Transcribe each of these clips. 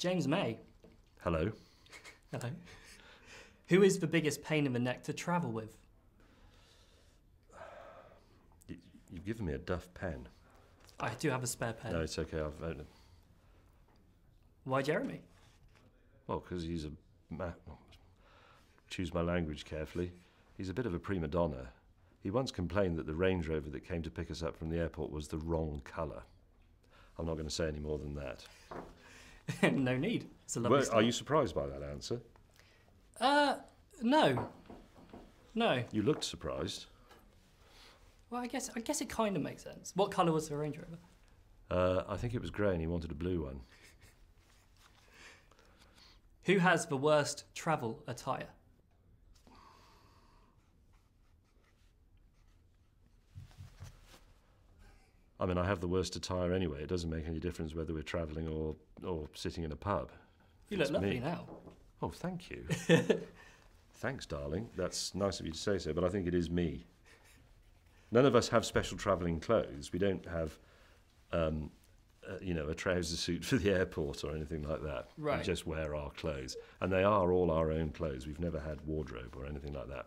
James May. Hello. Hello. Who is the biggest pain in the neck to travel with? You've given me a duff pen. I do have a spare pen. No, it's okay. I've voted. Why Jeremy? Well, because he's choose my language carefully. He's a bit of a prima donna. He once complained that the Range Rover that came to pick us up from the airport was the wrong colour. I'm not going to say any more than that. No need. It's a lovely start. Are you surprised by that answer? No. No. You looked surprised. Well, I guess it kind of makes sense. What colour was the Range Rover? I think it was grey and he wanted a blue one. Who has the worst travel attire? I mean, I have the worst attire anyway. It doesn't make any difference whether we're travelling or sitting in a pub. You look lovely now. Oh, thank you. Thanks, darling. That's nice of you to say so, but I think it is me. None of us have special travelling clothes. We don't have, a trouser suit for the airport or anything like that. Right. We just wear our clothes. And they are all our own clothes. We've never had wardrobe or anything like that.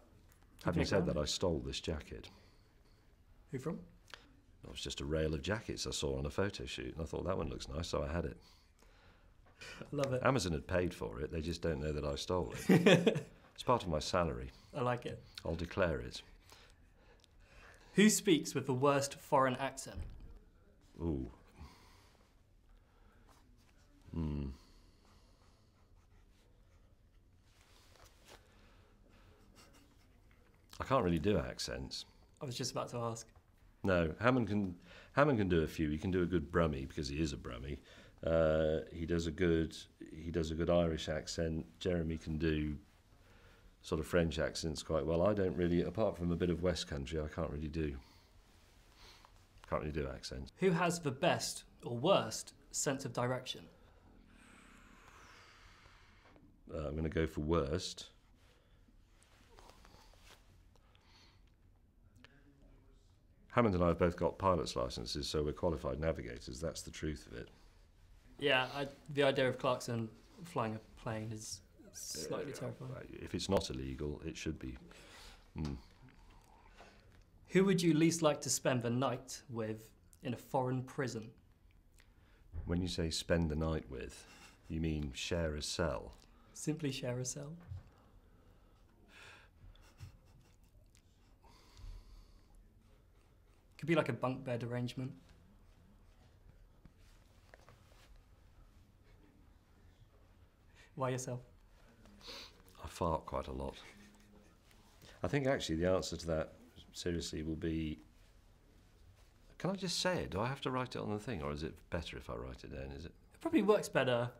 Having said that, I stole this jacket. Who from? It was just a rail of jackets I saw on a photo shoot, and I thought that one looks nice, so I had it. I love it. Amazon had paid for it. They just don't know that I stole it. It's part of my salary. I like it. I'll declare it. Who speaks with the worst foreign accent? Ooh. I can't really do accents. I was just about to ask. No, Hammond can do a few. He can do a good Brummie because he is a Brummie. He does a good Irish accent. Jeremy can do sort of French accents quite well. I don't really, apart from a bit of West Country, I can't really do accents. Who has the best or worst sense of direction? I'm going to go for worst. Hammond and I have both got pilot's licences, so we're qualified navigators. That's the truth of it. Yeah, the idea of Clarkson flying a plane is slightly terrifying. If it's not illegal, it should be. Who would you least like to spend the night with in a foreign prison? When you say spend the night with, you mean share a cell? Simply share a cell. Could be like a bunk bed arrangement. Why yourself? I fart quite a lot. I think actually the answer to that, seriously, will be... Can I just say it? Do I have to write it on the thing, or is it better if I write it down? Is it? It probably works better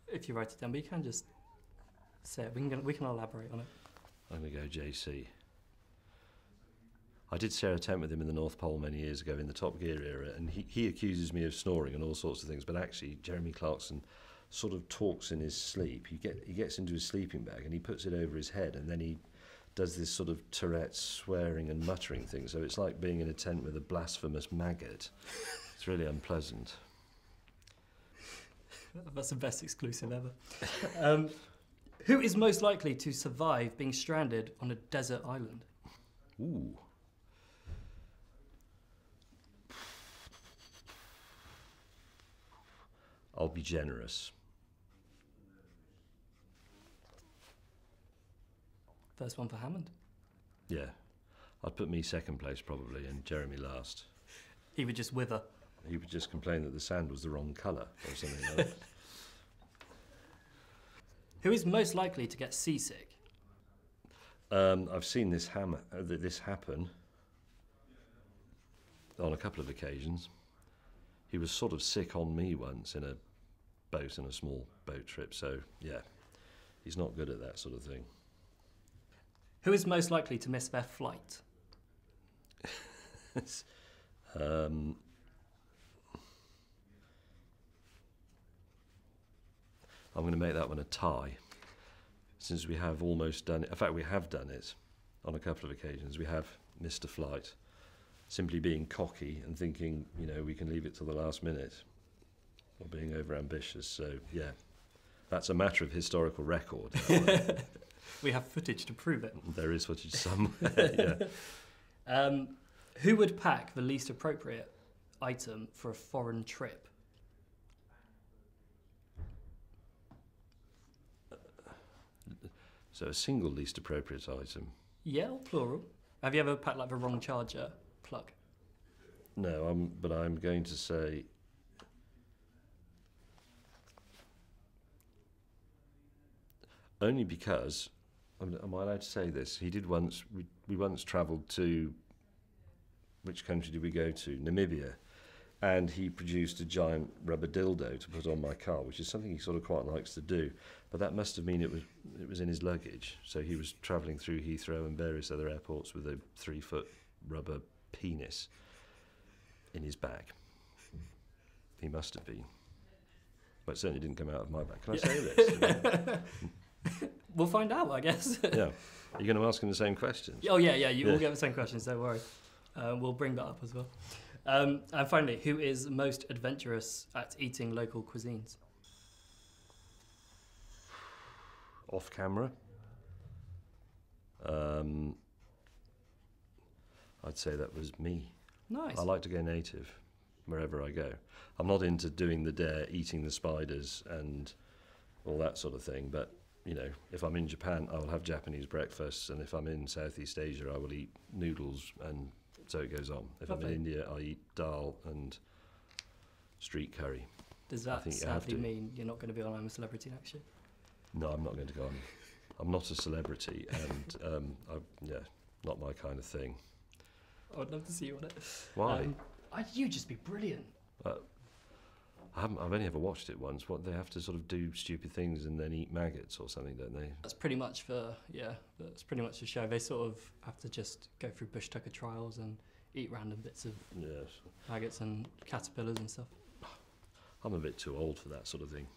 if you write it down, but you can just say it. We can elaborate on it. I'm going to go JC. I did share a tent with him in the North Pole many years ago in the Top Gear era, and he accuses me of snoring and all sorts of things, but actually Jeremy Clarkson sort of talks in his sleep. He gets into his sleeping bag and he puts it over his head, and then he does this sort of Tourette swearing and muttering thing, so it's like being in a tent with a blasphemous maggot. It's really unpleasant. That's the best exclusive ever. Who is most likely to survive being stranded on a desert island? Ooh. I'll be generous. First one for Hammond. Yeah. I'd put me second place probably and Jeremy last. He would just wither. He would just complain that the sand was the wrong colour or something like that. Who is most likely to get seasick? I've seen this happen on a couple of occasions. He was sort of sick on me once in a boat, in a small boat trip, so yeah, he's not good at that sort of thing. Who is most likely to miss their flight? I'm going to make that one a tie, since we have almost done it. In fact, we have done it on a couple of occasions. We have missed a flight, simply being cocky and thinking, we can leave it till the last minute, or being over-ambitious. So, yeah, That's a matter of historical record. We have footage to prove it. There is footage somewhere. Yeah. Who would pack the least appropriate item for a foreign trip? So a single least appropriate item. Yeah, or plural. Have you ever packed like the wrong charger plug? No, but I'm going to say only because, am I allowed to say this? He did once. We once travelled to, which country did we go to? Namibia, and he produced a giant rubber dildo to put on my car, which is something he sort of quite likes to do. But that must have mean it was in his luggage. So he was travelling through Heathrow and various other airports with a 3-foot rubber penis in his bag. He must have been. But it certainly didn't come out of my bag. Can I say this? We'll find out, I guess. Yeah. Are you going to ask him the same questions? Oh, yeah, you will get the same questions, don't worry. We'll bring that up as well. And finally, who is most adventurous at eating local cuisines? Off camera? I'd say that was me. Nice. I like to go native wherever I go. I'm not into doing the dare, eating the spiders and all that sort of thing, but you know, if I'm in Japan, I will have Japanese breakfasts, and if I'm in Southeast Asia, I will eat noodles, and so it goes on. If I'm in India, I eat dal and street curry. Does that sadly mean you're not going to be on I'm a Celebrity next year? No, I'm not going to go on. I'm not a celebrity, and not my kind of thing. I would love to see you on it. Why? You'd just be brilliant. I've only ever watched it once. What, they have to sort of do stupid things and then eat maggots or something, don't they? That's pretty much that's pretty much the show. They sort of have to just go through bush tucker trials and eat random bits of maggots and caterpillars and stuff. I'm a bit too old for that sort of thing.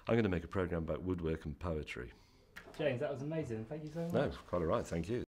I'm going to make a programme about woodwork and poetry. James, that was amazing. Thank you so much. No, quite all right, thank you.